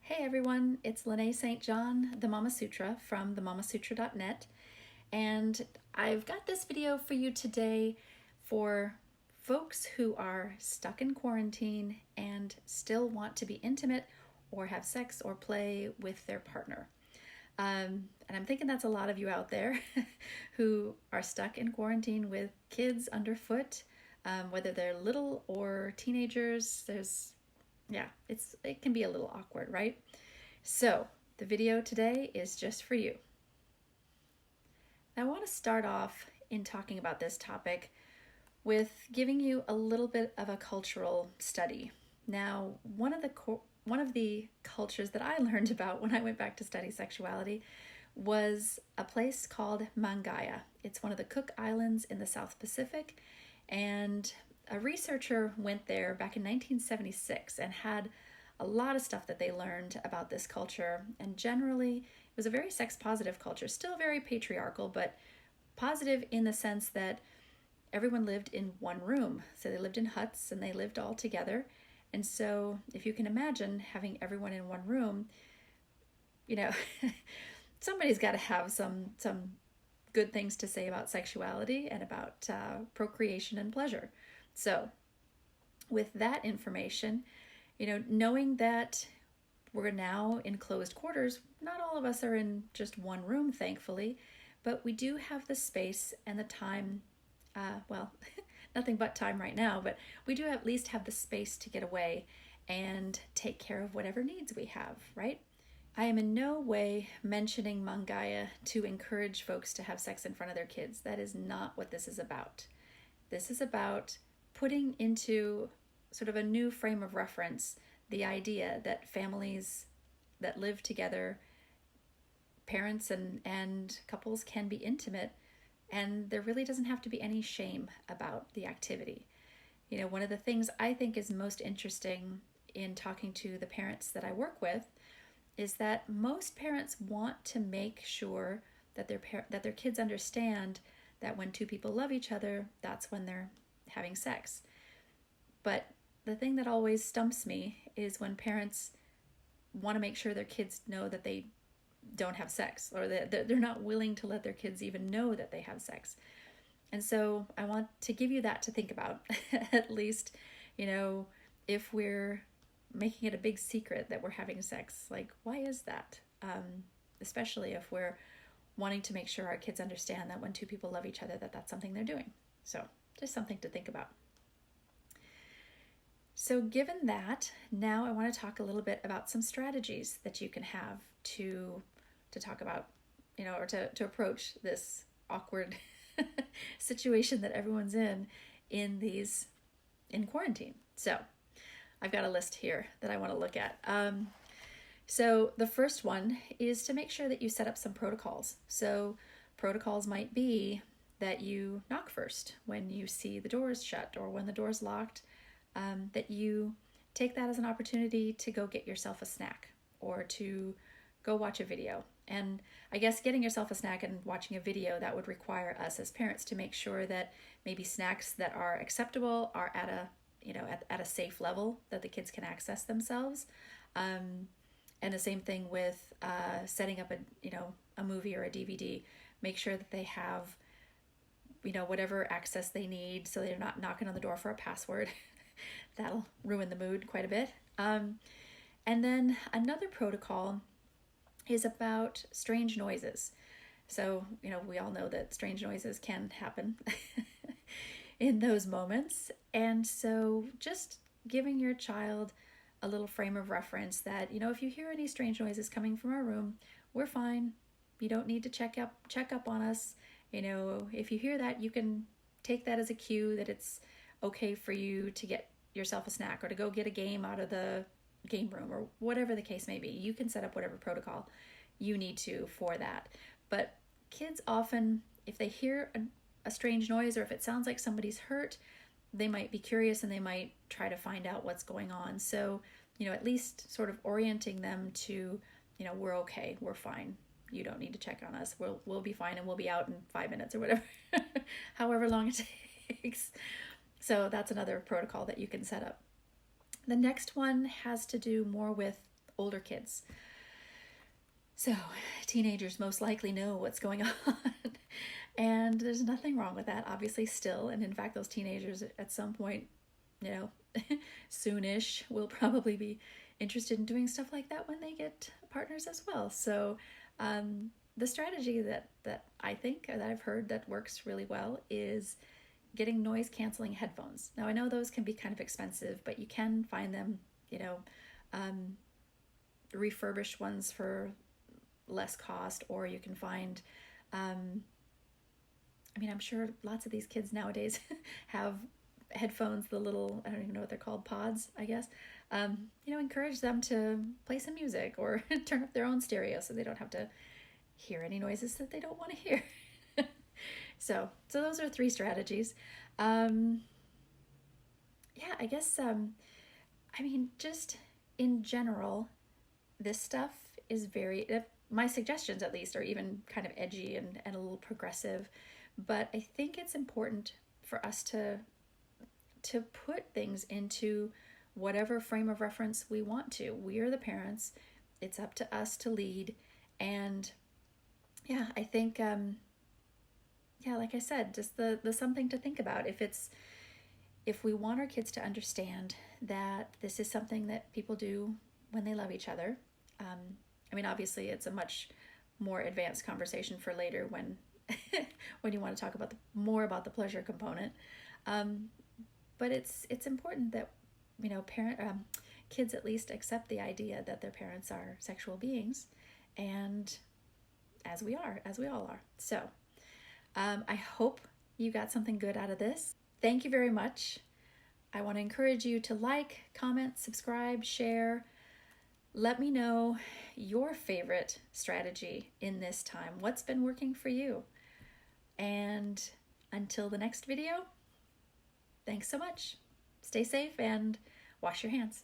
Hey everyone, it's Lene St. John, the Mama Sutra from themamasutra.net, and I've got this video for you today for folks who are stuck in quarantine and still want to be intimate or have sex or play with their partner. And I'm thinking that's a lot of you out there who are stuck in quarantine with kids underfoot, whether they're little or teenagers. It can be a little awkward, right? So the video today is just for you. I want to start off in talking about this topic with giving you a little bit of a cultural study. Now, one of the cultures that I learned about when I went back to study sexuality was a place called Mangaya. It's one of the Cook Islands in the South Pacific, and a researcher went there back in 1976 and had a lot of stuff that they learned about this culture. And generally, it was a very sex positive culture, still very patriarchal, but positive in the sense that everyone lived in one room. So they lived in huts and they lived all together. And so if you can imagine having everyone in one room, somebody's got to have some good things to say about sexuality and about procreation and pleasure. So with that information, knowing that we're now in closed quarters, not all of us are in just one room, thankfully, but we do have the space and the time, nothing but time right now, but we do at least have the space to get away and take care of whatever needs we have, right? I am in no way mentioning Mangaya to encourage folks to have sex in front of their kids. That is not what this is about. This is about putting into sort of a new frame of reference the idea that families that live together, parents and couples, can be intimate, and there really doesn't have to be any shame about the activity. One of the things I think is most interesting in talking to the parents that I work with is that most parents want to make sure that their kids understand that when two people love each other, that's when they're having sex. But the thing that always stumps me is when parents want to make sure their kids know that they don't have sex, or that they're not willing to let their kids even know that they have sex. And so I want to give you that to think about. At least, if we're making it a big secret that we're having sex, like, why is that? Especially if we're wanting to make sure our kids understand that when two people love each other, that's something they're doing. So just something to think about. So given that, now I want to talk a little bit about some strategies that you can have to talk about, or to approach this awkward situation that everyone's in quarantine. So I've got a list here that I want to look at. So the first one is to make sure that you set up some protocols. So protocols might be that you knock first when you see the doors shut or when the door's locked, that you take that as an opportunity to go get yourself a snack or to go watch a video. And I guess getting yourself a snack and watching a video, that would require us as parents to make sure that maybe snacks that are acceptable are at a safe level that the kids can access themselves. And the same thing with setting up a movie or a DVD. Make sure that they have whatever access they need, so they're not knocking on the door for a password. That'll ruin the mood quite a bit. And then another protocol is about strange noises. So, we all know that strange noises can happen in those moments. And so just giving your child a little frame of reference that, if you hear any strange noises coming from our room, we're fine. You don't need to check up on us. If you hear that, you can take that as a cue that it's okay for you to get yourself a snack or to go get a game out of the game room, or whatever the case may be. You can set up whatever protocol you need to for that. But kids often, if they hear a strange noise, or if it sounds like somebody's hurt, they might be curious and they might try to find out what's going on. So, at least sort of orienting them to, we're okay, we're fine. You don't need to check on us. We'll be fine, and we'll be out in 5 minutes or whatever, however long it takes. So that's another protocol that you can set up. The next one has to do more with older kids. So teenagers most likely know what's going on. And there's nothing wrong with that, obviously, still. And in fact, those teenagers at some point, you know, soonish will probably be interested in doing stuff like that when they get partners as well. So the strategy that I think, or that I've heard that works really well, is getting noise canceling headphones. Now I know those can be kind of expensive, but you can find them, you know, refurbished ones for less cost, or you can find, I mean, I'm sure lots of these kids nowadays have headphones, the little, I don't even know what they're called, pods, I guess. You know, encourage them to play some music or turn up their own stereo so they don't have to hear any noises that they don't want to hear. So those are 3 strategies. Yeah, I guess, I mean, just in general, this stuff is very, my suggestions at least are even kind of edgy and a little progressive, but I think it's important for us to put things into whatever frame of reference we want to. We are the parents. It's up to us to lead. And yeah, I think, yeah, like I said, just the something to think about. If we want our kids to understand that this is something that people do when they love each other. I mean, obviously it's a much more advanced conversation for later when when you want to talk about more about the pleasure component. But it's important that, you know, kids at least accept the idea that their parents are sexual beings, and as we all are. So I hope you got something good out of this. Thank you very much. I want to encourage you to like, comment, subscribe, share. Let me know your favorite strategy in this time. What's been working for you? And until the next video, thanks so much. Stay safe and wash your hands.